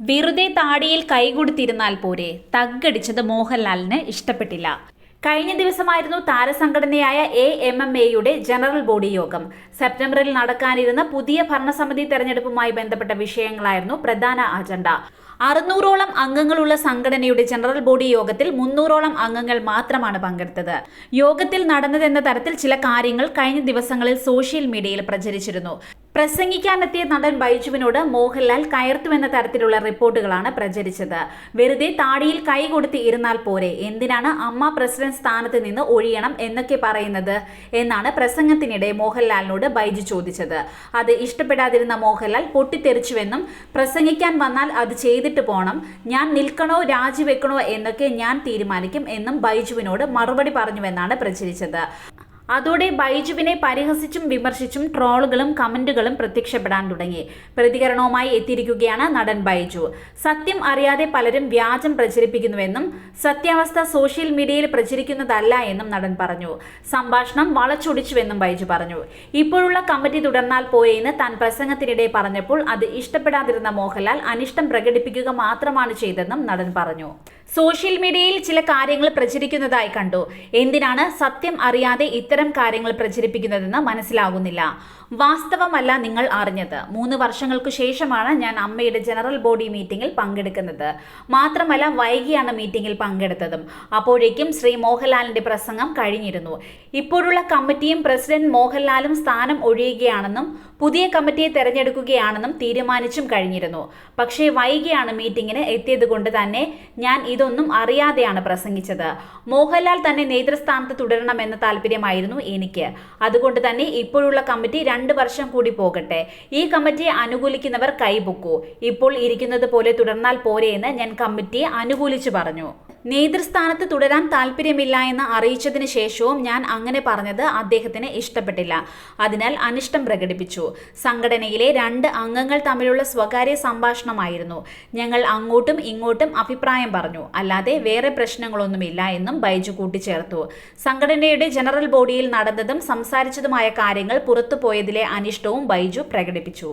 വെറുതെ താടിയിൽ കൈകൊടുത്തിരുന്നാൽ പോരെ, തഗ്ഗടിച്ചത് മോഹൻലാലിന് ഇഷ്ടപ്പെട്ടില്ല. കഴിഞ്ഞ ദിവസമായിരുന്നു താരസംഘടനയായ AMMAയുടെ ജനറൽ ബോഡി യോഗം. സെപ്റ്റംബറിൽ നടക്കാനിരുന്ന പുതിയ ഭരണസമിതി തെരഞ്ഞെടുപ്പുമായി ബന്ധപ്പെട്ട വിഷയങ്ങളായിരുന്നു പ്രധാന അജണ്ട. 600ഓളം അംഗങ്ങളുള്ള സംഘടനയുടെ ജനറൽ ബോഡി യോഗത്തിൽ 300ഓളം അംഗങ്ങൾ മാത്രമാണ് പങ്കെടുത്തത്. യോഗത്തിൽ നടന്നതെന്ന തരത്തിൽ ചില കാര്യങ്ങൾ കഴിഞ്ഞ ദിവസങ്ങളിൽ സോഷ്യൽ മീഡിയയിൽ പ്രചരിച്ചിരുന്നു. പ്രസംഗിക്കാനെത്തിയ നടൻ ബൈജുവിനോട് മോഹൻലാൽ കയർത്തുവെന്ന തരത്തിലുള്ള റിപ്പോർട്ടുകളാണ് പ്രചരിച്ചത്. വെറുതെ താടിയിൽ കൈ കൊടുത്ത് ഇരുന്നാൽ പോരെ, എന്തിനാണ് അമ്മ പ്രസിഡന്റ് സ്ഥാനത്ത് നിന്ന് ഒഴിയണം എന്നൊക്കെ പറയുന്നത് എന്നാണ് പ്രസംഗത്തിനിടെ മോഹൻലാലിനോട് ബൈജു ചോദിച്ചത്. അത് ഇഷ്ടപ്പെടാതിരുന്ന മോഹൻലാൽ പൊട്ടിത്തെറിച്ചുവെന്നും പ്രസംഗിക്കാൻ വന്നാൽ അത് ചെയ്തിട്ട് പോണം, ഞാൻ നിൽക്കണോ രാജിവെക്കണോ എന്നൊക്കെ ഞാൻ തീരുമാനിക്കും എന്നും ബൈജുവിനോട് മറുപടി പറഞ്ഞുവെന്നാണ് പ്രചരിച്ചത്. അതോടെ ബൈജുവിനെ പരിഹസിച്ചും വിമർശിച്ചും ട്രോളുകളും കമന്റുകളും പ്രത്യക്ഷപ്പെടാൻ തുടങ്ങി. പ്രതികരണവുമായി എത്തിയിരിക്കുകയാണ് നടൻ ബൈജു. സത്യം അറിയാതെ പലരും വ്യാജം പ്രചരിപ്പിക്കുന്നുവെന്നും സത്യാവസ്ഥ സോഷ്യൽ മീഡിയയിൽ പ്രചരിക്കുന്നതല്ല എന്നും നടൻ പറഞ്ഞു. സംഭാഷണം വളച്ചൊടിച്ചുവെന്നും ബൈജു പറഞ്ഞു. ഇപ്പോഴുള്ള കമ്മിറ്റി തുടർന്നാൽ പോരെയെന്ന് താൻ പ്രസംഗത്തിനിടെ പറഞ്ഞപ്പോൾ അത് ഇഷ്ടപ്പെടാതിരുന്ന മോഹൻലാൽ അനിഷ്ടം പ്രകടിപ്പിക്കുക മാത്രമാണ് ചെയ്തതെന്നും നടൻ പറഞ്ഞു. സോഷ്യൽ മീഡിയയിൽ ചില കാര്യങ്ങൾ പ്രചരിക്കുന്നതായി കണ്ടു. എന്തിനാണ് സത്യം അറിയാതെ ഇത്തരം കാര്യങ്ങൾ പ്രചരിപ്പിക്കുന്നതെന്ന് മനസ്സിലാകുന്നില്ല. വാസ്തവമല്ല നിങ്ങൾ അറിഞ്ഞത്. 3 വർഷങ്ങൾക്കു ശേഷമാണ് ഞാൻ അമ്മയുടെ ജനറൽ ബോഡി മീറ്റിംഗിൽ പങ്കെടുക്കുന്നത്. മാത്രമല്ല വൈകിയാണ് മീറ്റിംഗിൽ പങ്കെടുത്തതും. അപ്പോഴേക്കും ശ്രീ മോഹൻലാലിന്റെ പ്രസംഗം കഴിഞ്ഞിരുന്നു. ഇപ്പോഴുള്ള കമ്മിറ്റിയും പ്രസിഡന്റ് മോഹൻലാലും സ്ഥാനം ഒഴിയുകയാണെന്നും പുതിയ കമ്മിറ്റിയെ തെരഞ്ഞെടുക്കുകയാണെന്നും തീരുമാനിച്ചും കഴിഞ്ഞിരുന്നു. പക്ഷേ വൈകിയാണ് മീറ്റിംഗിന് എത്തിയത് കൊണ്ട് തന്നെ ഞാൻ ഇതൊന്നും അറിയാതെയാണ് പ്രസംഗിച്ചത്. മോഹൻലാൽ തന്നെ നേതൃസ്ഥാനത്ത് തുടരണമെന്ന താല്പര്യമായിരുന്നു എനിക്ക്. അതുകൊണ്ട് തന്നെ ഇപ്പോഴുള്ള കമ്മിറ്റി 2 വർഷം കൂടി പോകട്ടെ. ഈ കമ്മിറ്റിയെ അനുകൂലിക്കുന്നവർ കൈപൊക്കൂ. ഇപ്പോൾ ഇരിക്കുന്നത് പോലെ തുടർന്നാൽ പോരെയെന്ന് ഞാൻ കമ്മിറ്റിയെ അനുകൂലിച്ചു പറഞ്ഞു. നേതൃസ്ഥാനത്ത് തുടരാൻ താല്പര്യമില്ല എന്ന് അറിയിച്ചതിന് ശേഷവും ഞാൻ അങ്ങനെ പറഞ്ഞത് അദ്ദേഹത്തിന് ഇഷ്ടപ്പെട്ടില്ല. അതിനാൽ അനിഷ്ടം പ്രകടിപ്പിച്ചു. സംഘടനയിലെ 2 അംഗങ്ങൾ തമ്മിലുള്ള സ്വകാര്യ സംഭാഷണമായിരുന്നു. ഞങ്ങൾ അങ്ങോട്ടും ഇങ്ങോട്ടും അഭിപ്രായം പറഞ്ഞു, അല്ലാതെ വേറെ പ്രശ്നങ്ങളൊന്നുമില്ല എന്നും ബൈജു കൂട്ടിച്ചേർത്തു. സംഘടനയുടെ ജനറൽ ബോഡിയിൽ നടന്നതും സംസാരിച്ചതുമായ കാര്യങ്ങൾ പുറത്തുപോയതിലെ അനിഷ്ടവും ബൈജു പ്രകടിപ്പിച്ചു.